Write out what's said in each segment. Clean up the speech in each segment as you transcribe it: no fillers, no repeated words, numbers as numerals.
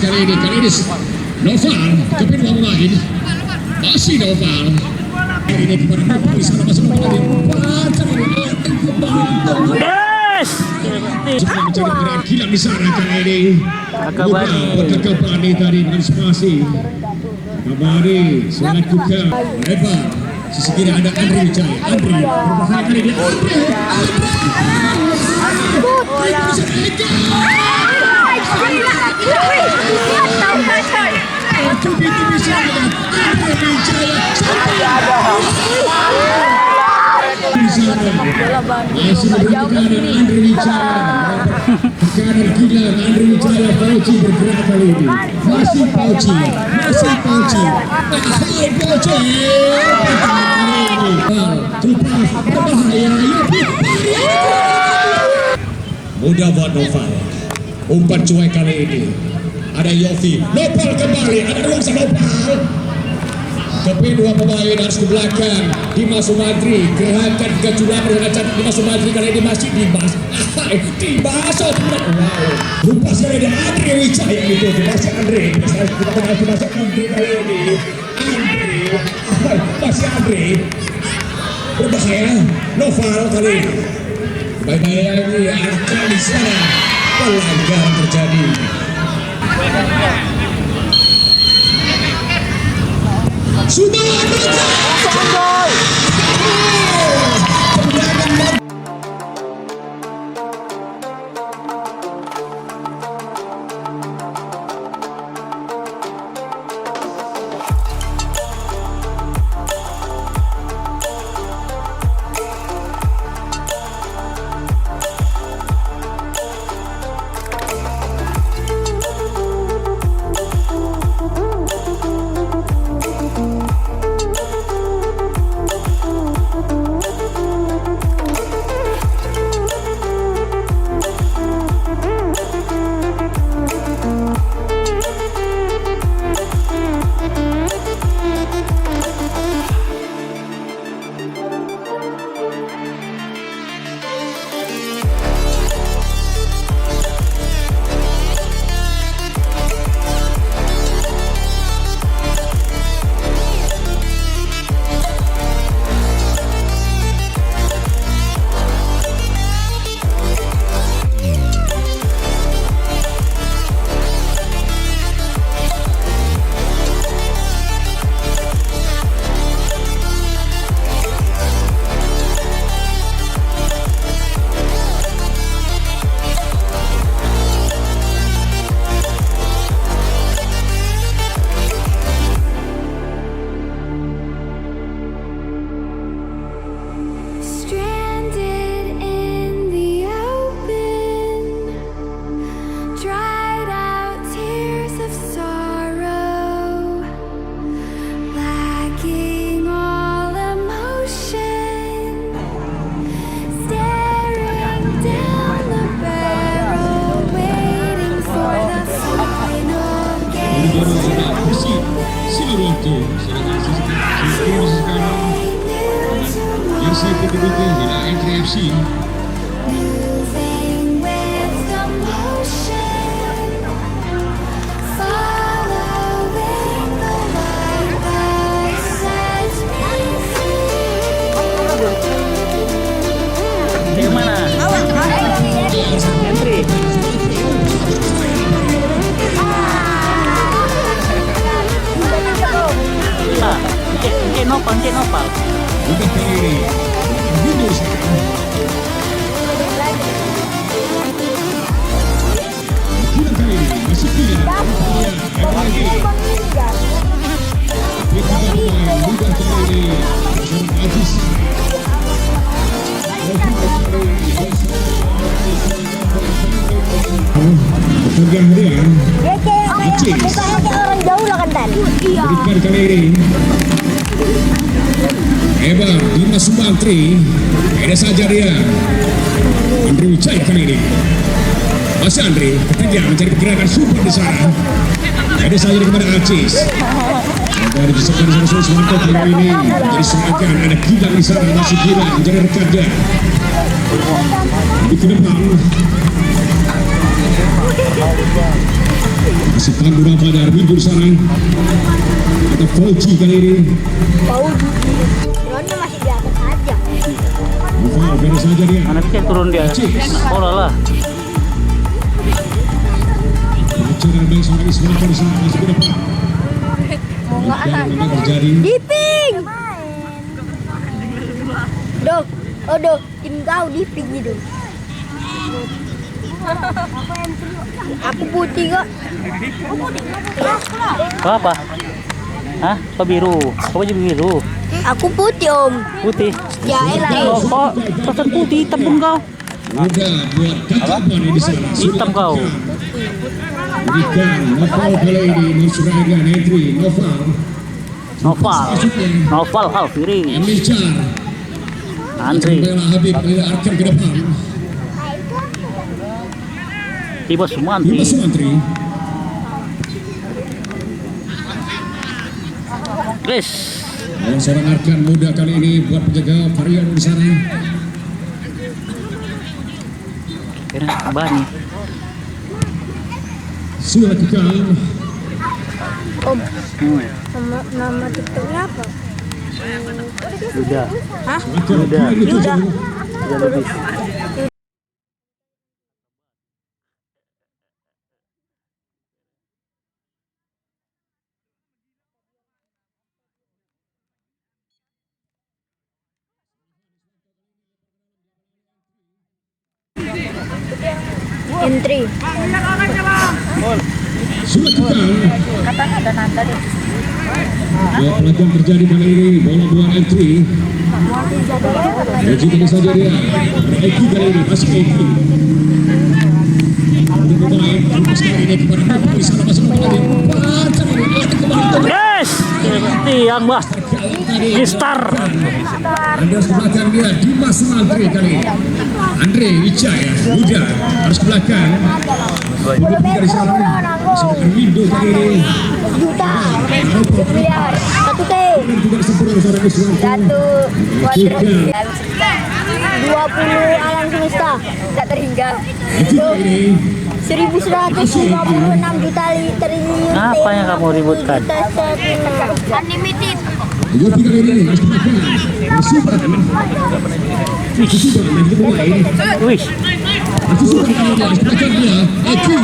kali ini Noval kepin dua pemain masih Noval ini kepada Noval di sana masih Noval kali ini Yes. sudah mencari gerak gila di sana kali ini Kakabani tadi antisipasi Kakabani sangat buka lebar sisi kiri ada Andri Wijaya Andri berbahaya kali ini masih memberikan Andri Wijaya tekanan gila Andri Wijaya Pauci bergerak kali ini masih Pauci berbahaya mudah buat Noval umpan cuek kali ini ada Yofi Noval kembali ada ruang Noval Kepin dua pemain harus ke belakang Dimas Sumantri gerakan kejulan dengan Dimas Sumantri kali ini masih Dimas Lupas kali ini Andri Wijaya itu masih Andri masih Andri kali ini masih Andri berbahaya Noval kali ini baik-baik lagi Arka di sana pelanggaran terjadi sudah Nopal. Bukan kiri. Mundur sekarang. Bukan kiri. Masih kiri. Lagi. Kita pemain bukan kiri. Aziz. Pegang dia. Aziz. Orang jauh lah kan tadi. Berikan kali ini. Hebat, Dimas Sumantri. Ada saja dia. Andri Wijaya kali ini. Masih Andri, ketiga mencari pergerakan super di sana. Ada saja kepada Aziz. Dari disebutkan di sana Suwanto kali ini. Jadi seakan ada Gilang di sana, masih Gilang mencari rekannya. Di ke depan. Masih tangguh nampaknya Armindo di sana. Ada Fauji kali ini. Drone masih di atas aja. Wow, beres saja dia. Mana bisa turun dia? Oh lah. Bicara baik seorang Iswanto di sana masuk ke depan. Apa terjadi? Diping. Doh, oh doh, tim kau diping gitu. Aku putih kok. Kau apa? Hah? Kau biru. Kau baju biru. Aku putih om. Putih. Ya elah. Oh, kok pesan putih hitam pun kau. Mudah buat kakaban di sana. Hitam kau. Berikan Noval kali ini Nusraga Netri Noval. Noval Alfiri. Emil Char. Andre. Bela Habib Lila Arkan ke depan. Tiba Sumantri. Dimas Sumantri. Chris. Dan seorang Arkan muda kali ini buat penjaga Varian di sana. Kira Bani. Sudah lakukan. Om, nama TikToknya apa? Udah. Hah? Udah. Yuda. Udah lebih. Entry. Sudah lakukan. Katanya ada nanda deh. Dua pelakon terjadi kali ini. Bola buang entry. Eki tadi saja dia. Eki kali ini masuk Eki. Untuk pemain terlepas kali ini kepada Noval di sana masuk kembali. Kali ini ada kembali. Yes. Tiang bah. Mistar. Anda harus ke belakang dia. Dimas Sumantri kali ini. Andre Wijaya muda harus ke belakang. Dari sana masuk Armindo kali ini. Juta. Miliar. 1T. Tidak sempurna seorang Iswanto. 20 alam semesta. Tak terhingga. Eki kali ini. 1156 juta triliun. Apa yang kamu ributkan? Unlimited. Yopi kali ini harus ke belakang. Bersumpah. Bersumpah dan kita pemain. Wih. Bersumpah kali ini harus ke belakang dia. Eki.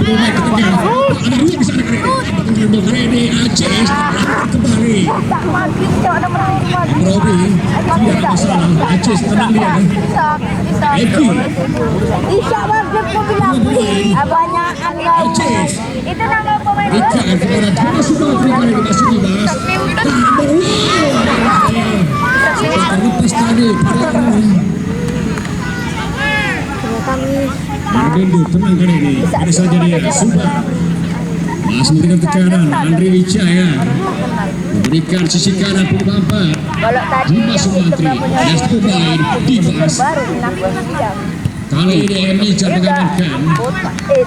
Pemain ke tengah. Ada dua di sana kali ini. Untuk kali ini Aceh kembali. Robi tidak ada masalah. Aceh tenang dia. Eki. Isya Maghrib mau bilang banyak Aceh. itu nama pemain Ikan kepada Dimas Sumantri kali ini masuk Dimas. Terlepas tadi. Armindo tenang kali ini. Ada saja dia. Sumpah. Masih memberikan tekanan. Andre Wijaya memberikan sisi kanan pun empat. kalau tadi Dimas Sumantri. Dan pemain Dimas. baru Kali ini Emil Char mengamankan.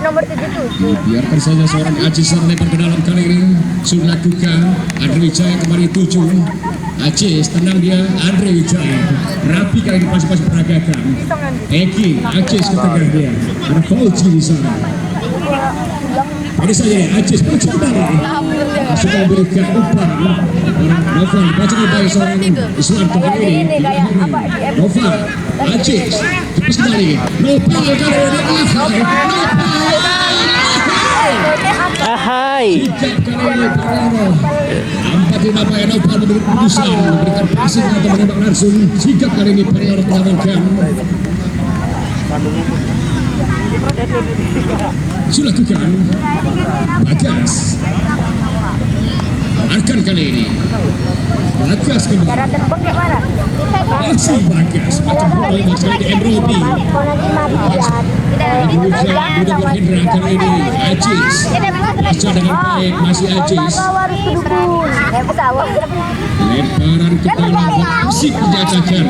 nomor 77 Biarkan saja seorang Aziz lempar ke dalam kali ini. Sudah lakukan. Andre Wijaya kembali 7. Aziz tenang dia. Andre Wijaya rapi kali ini pas-pas peragakan. Eki Aziz ke tengah dia. Ada Fauji di sana. Ada saja ya Aziz Fauji kembali. Sudah memberikan umpan. Noval baca baik seorang Iswanto kali ini. Noval Aziz lepas kembali. Noval kali ini. Ahai. Empat lima Pak Noval memberi keputusan memberikan passing atau menembak langsung. Sikap kali ini Perior mengamankan. Sudah lakukan. Bagas. Arkan kali ini. Bagas kembali. cara terbang kayak mana Masih Bagas. Macam bola yang masih di Robi. Mudah Hendra kali ini. Aziz. Baca dengan baik. Masih Aziz. Lemparan ke dalam. Musik menjajakan.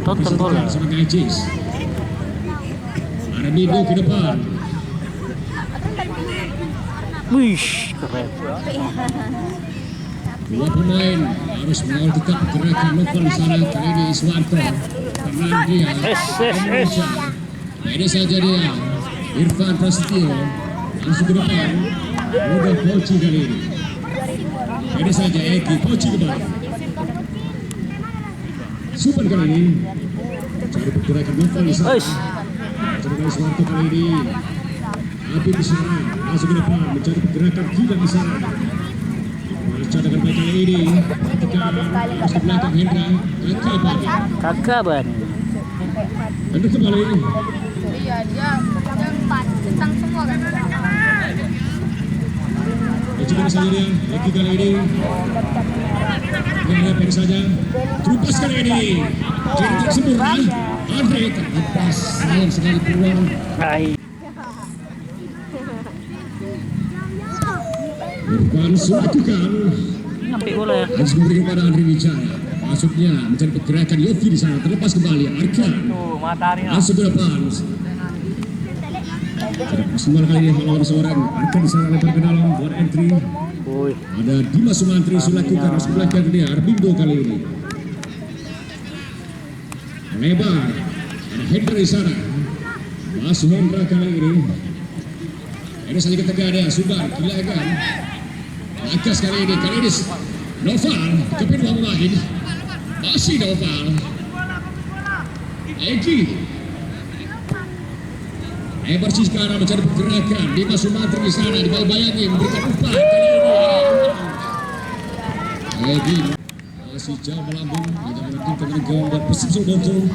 Tonton bola. Sebagai Aziz. Armindo ke depan. Wih, keren. Dua pemain harus mengawal tetap gerakan Noval di sana. Kali ini Iswanto. Fernandia. Ini saja dia. Irfan Prasetyo langsung ke depan. Udah Poci kali ini. Ini saja Eki Poci kembali. Super kali ini. Cari pergerakan Novel di sana. Cari kali Suwarto kali ini. Habib di sana. Langsung ke depan. Mencari pergerakan Gilang di sana. Baca dengan baik kali ini. Masuk ke belakang Hendra. Kakak ban. Hendra kembali. Iya, dia centang semua kan. Coba saja dia, lagi kali ini. Lihat pendek saja. Terupas kali ini. Cetak sempurna. Andre terlepas. Sayang sekali peluang. Hai. Irfan lakukan. Sampai bola ya. Harus memberi kepada Andre Wijaya. Masuknya mencari pergerakan Yofi di sana. Terlepas kembali. Arkan. Tuh, matahari. Masuk ke depan. Maksimal kali ini melawan seorang Arkan di sana lebar ke dalam. Buat entry. Woi. Ada Dimas Sumantri selakukan harus belakang dia. Arbindo kali ini. Lebar. Ada Hendra di sana. Masuk Hendra kali ini. Ini saja ke tengah dia. Subar. Kilagan. Akas kali ini. Noval. Kedua pemain. Masih Noval. Eki. Lebar sih sekarang mencari pergerakan. Dimas Sumantri di sana. Dibayang-bayangi. Memberikan umpan. Kali ini. Eki. Masih jauh melambung. Tidak menentukan dengan gawang buat Persib Soboto.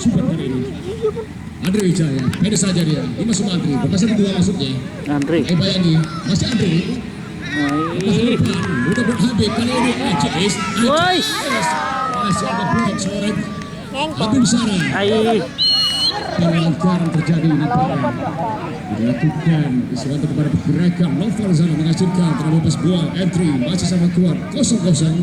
Super kali ini. Andre Wijaya, pendek saja dia. Dimas Sumantri, berpasang kedua masuknya. Andre. Bayangi, masih Andre. Hai. Udah buat Habib kali ini. Acis. Woi. Masih ada blok sore. Habib sana. Hai. Pelanggaran terjadi ini. Dilakukan sesuatu kepada pergerakan. Novel sana menghasilkan terlepas buang. Entry masih sama kuat. 0-0.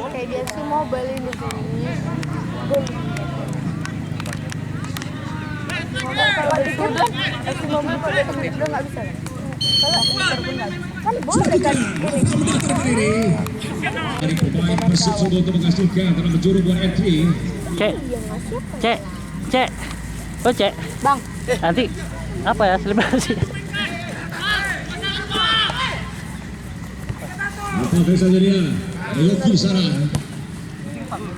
Kayak dia sih mobile ini sini. Kalau di Sudan, si mobil kalau dia udah nggak bisa. Kalau terbenar, kan boleh kan? Dari pemain Persib Soboto menghasilkan dalam menjuru buat entry. Cek. Cek. Cek. Oh, Cek. Bang, Nanti apa ya selebrasi? Apa saja dia? Yogi sana.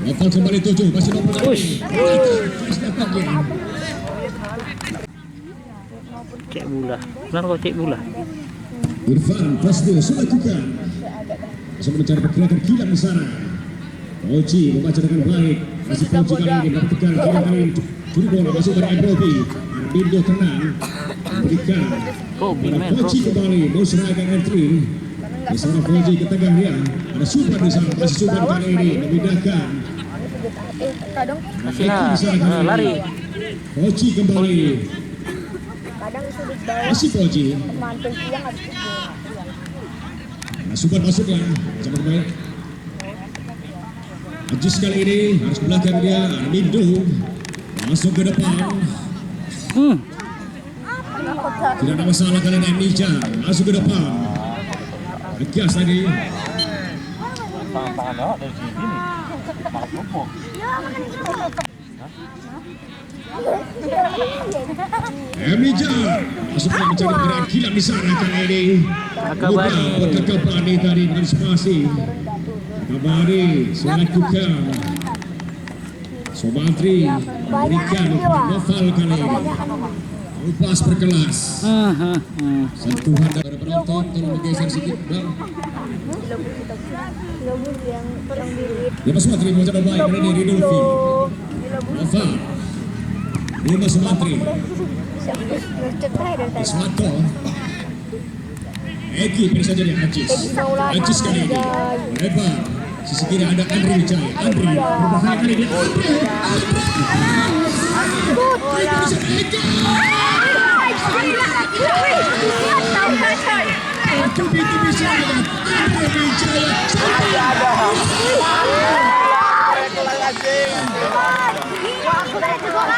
Novel kembali 7, masih Novel kali ini. Cek bola. Kenapa kau cek bola? Irfan Prasetyo sudah lakukan. Masih mencari pergerakan Gilang di sana. Poci membaca dengan baik. Masih Poci kali ini dapat tekan Gilang kali ini. Curi bola masuk dari Ebrobi. Arbindo tenang. Memberikan. Pada Poci kembali. Mau serahkan entry. Di sana Poci ke tengah dia. Ada Super di sana. Masih Super kali ini memindahkan. kadang Masih nah, lari. Poci kembali. kadang sudut bawah Masih Poci. mantul siang harus tidur. Nah, Super masuknya. Cepat baik. Ajis kali ini harus belakang dia. Arbindo masuk ke depan. Tidak ada masalah kali ini. Mija masuk ke depan. Tegas tadi. Mija masuk mencari pergerakan Gilang di sana kali ini. Kakabani. Buat Kakabani tadi mengantisipasi. Kakabani selakukan. Sumantri memberikan Novel kali ini. Lepas berkelas. Sentuhan dari penonton, tolong bergeser sedikit bang. Logo yang biru Ya Mas Sumantri mau coba baik kali ini Ridolfi. Novel. Dimas Sumantri. Iswanto. Eki pilih saja dia Ajis. Ajis kali ini. Lebar. Sisi kiri ada Andre Wijaya. Andre berbahaya kali ini. Aku pintu bisa Andre Wijaya.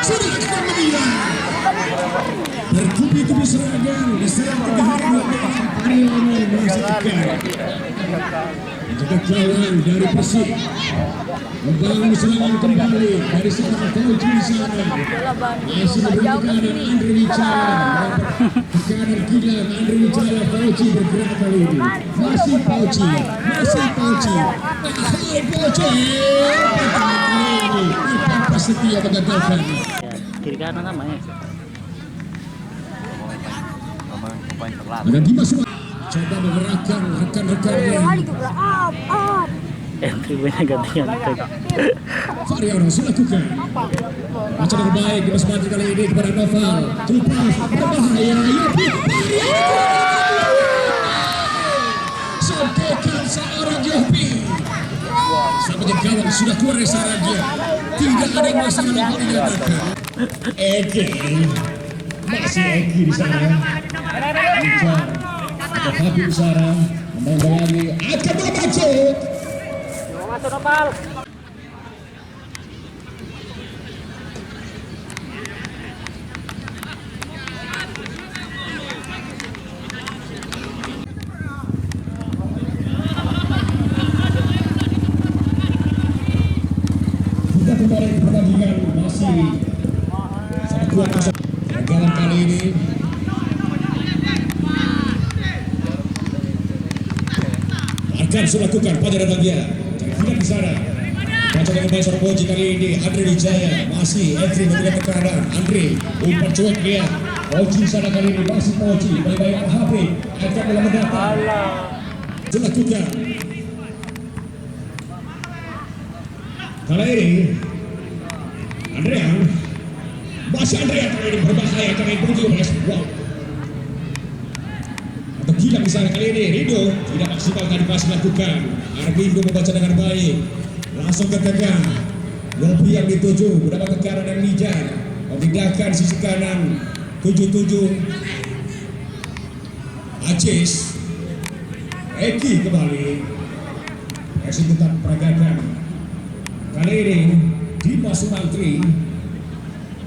Sudah kita menang. itu diserang pertahanan Aryono masih tegar. Menjaga gawang dari Persib. Membangun serangan kembali dari seorang Fauci di sana. Masih memberikan Andre Wijaya. Tekanan gila Andre Wijaya. Fauci bergerak kali ini. Masih Fauci. Fauci. Kali ini Tanpa Setia mengagalkan. Kiri kanan namanya. Ada Dimas coba menggerakkan rekan-rekannya. Entry banyak gantian. Variano lakukan. Macam yang baik Dimas Mati kali ini kepada Noval. Tupas berbahaya. Sokekan seorang Yopi. Sampai gawang sudah keluar dari sarangnya. Tidak ada yang masalah yang dinyatakan. Eki. Masih Eki di sana. Bicar. Tapi di sana. Membayangkan akan bermaksud. Masuk Nopal. Kita kembali ke pertandingan masih sangat kuat gagal kali ini. Akan sudah lakukan pada bagian tidak di sana. Baca dengan baik seorang Fauci kali ini. Andre Wijaya masih Efri memberikan tekanan. Andre umpan cuek dia. Fauci di sana kali ini masih Fauci. Baik-baik LHP akan dalam mendatang. Sudah lakukan. Kali ini Andrean masih Andrean kali ini berbahaya kali ini menuju wow. Atau gila di sana kali ini Rido tidak maksimal tadi pas melakukan. Arvindo membaca dengan baik, langsung ke tengah. Yopi yang dituju mendapat tekanan dan Lijan memindahkan sisi kanan 77 Acis. Eki kembali. Masih tetap peragakan. Kali ini Dimas Sumantri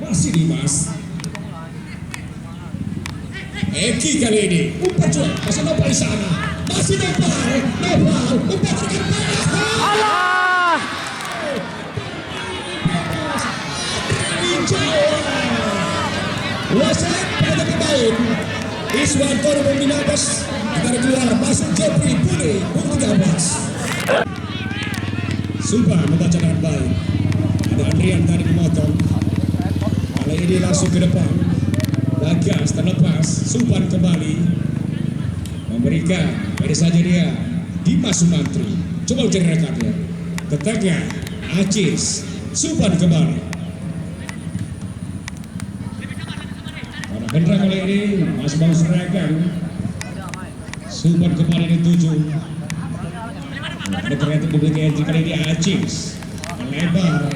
masih Dimas. Eki kali ini umpan cuek masih Nopal di sana. Masih Nopal umpan cuek. Alah. Wasit pada pemain Iswanto nomor 15 antara keluar masuk Jeffrey Budi nomor 13. Sumpah membaca dengan baik. Ada Andrian tadi memotong. Kali ini langsung ke depan. Bagas terlepas. Sumpan kembali. Memberikan. Pada saja dia. Dimas Sumantri. Coba mencari rekannya. Ke tengah. Acis. Sumpan kembali. Pada Hendra kali ini. Masih bagus rekan. Sumpan kembali di 7. Ada ternyata dibeli entry kali ini Acis melebar.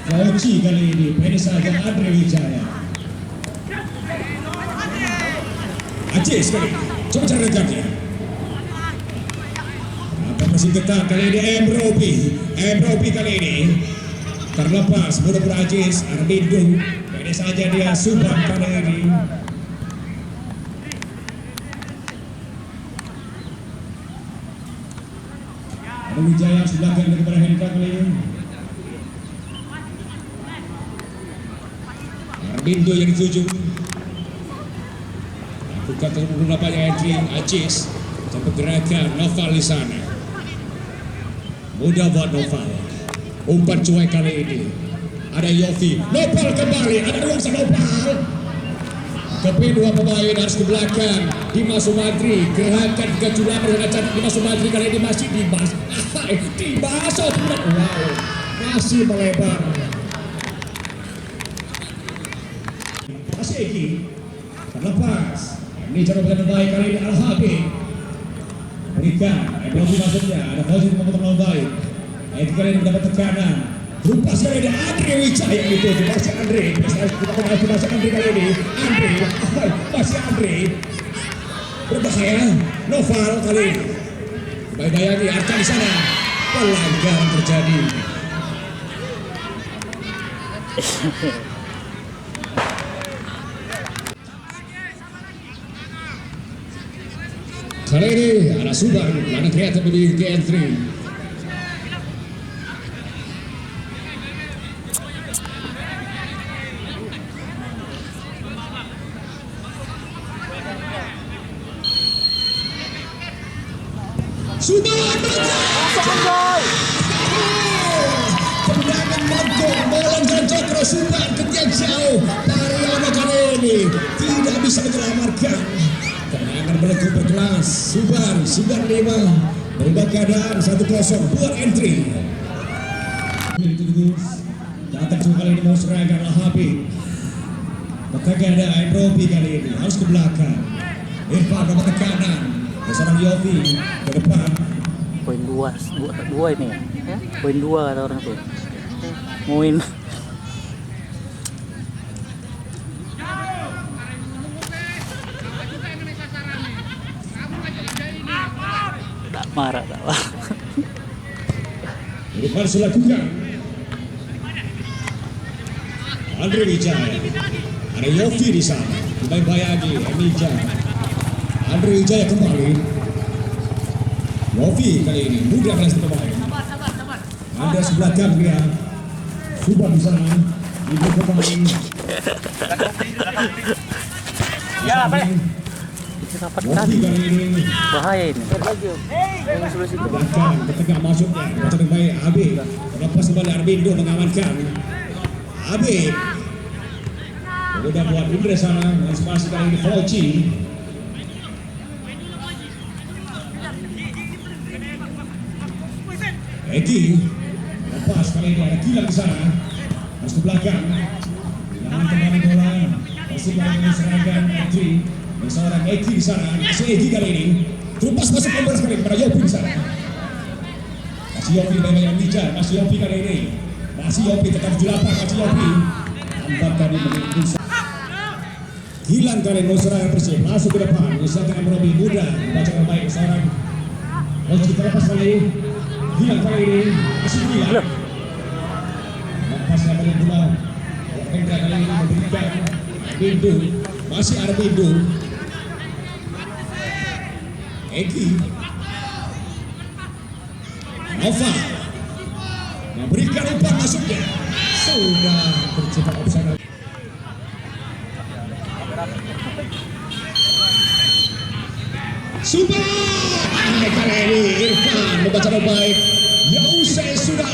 Fauci kali ini pendek saja Andre Wijaya. Acis kali ini coba cari rekannya. Akan masih ketat kali ini Robi kali ini terlepas mudah-mudahan Acis. Arvindo pendek saja dia Subhan kali ini. Wijaya sudah ganti kepada Hendra kali ini. Arvindo yang dituju. Lakukan terus nampaknya entry Acis. Sampai gerakan Noval di sana. Mudah buat Noval. Umpan cuek kali ini. Ada Yofi. Noval kembali. Ada ruang Noval. Tapi dua pemain harus ke belakang. Dimas Sumantri gerakan kecurangan dengan cantik. Dimas Sumantri kali ini masih Dimas. Dimas wow, masih melebar. Masih Eki terlepas. Ini cara berjalan baik kali ini LHB berikan. Belum masuknya. Ada Fauzi memotong baik. Eki kali ini mendapat tekanan. Lupa sekali ada Andre Wijaya itu. Masih Andre. Masih Andre kali ini. Masih Andre. Berbahaya. Noval kali ini. Baik-baik Arca di sana. Pelanggaran terjadi. Kali ini ada Subang, anak kreatif di GN3. Subang tendangan mangkuk melenggang cokro Subang ketika jauh Pariana kali ini tidak bisa menyelamatkan. Tendangan melengkung berkelas Subang 5 berubah keadaan 1-0 buat entry. Datang juga kali ini mau serang adalah Habib. Maka ada Robi kali ini harus ke belakang. Irfan nomor tekanan. Seorang Yofi ke depan. Poin dua ini ya. Poin 2 kata orang tuh. Poin. Tak marah tak lah. Irfan sudah lakukan. Andre Wijaya. Ada Yofi di sana. Kembali Bayagi, Emija. Andre Wijaya kembali. Yofi kali ini mudah kelas pemain. Ada sebelah kan dia. Subang di sana. Ibu pemain. Ya apa? Dapat Yofi kali. kali ini. Bahaya ini. Belakang ketegak masuknya. Baca dengan baik Habib. Lepas kembali Arbindo mengamankan. Habib. Udah buat Indra sana. Antisipasi kali ini Fauci. Eki. Lepas kali ini ada Gilang di sana. Masuk ke belakang. Jangan kembali bola. Masih banyak serangan Eki. Dan seorang Eki di sana. Masih Eki kali ini. Terlepas masuk kembali sekali kepada Yopi di sana. Masih Yopi dari yang bijak. Masih Yopi kali ini. Masih Yopi tetap 78. Masih Yopi. Tampak tadi begitu. Gilang kali ini serangan bersih. Masuk ke depan. Misalkan Robi mudah. Baca dengan baik seorang. Masih terlepas kali. Gilang kali ini. Masih Gilang. Lepas kembali bola. Hendra kali ini memberikan pintu. Masih ada pintu. Eki Nova memberikan umpan masuknya. Sudah tercipta offside. Subang kali ini Irfan membaca baik. Ya usai sudah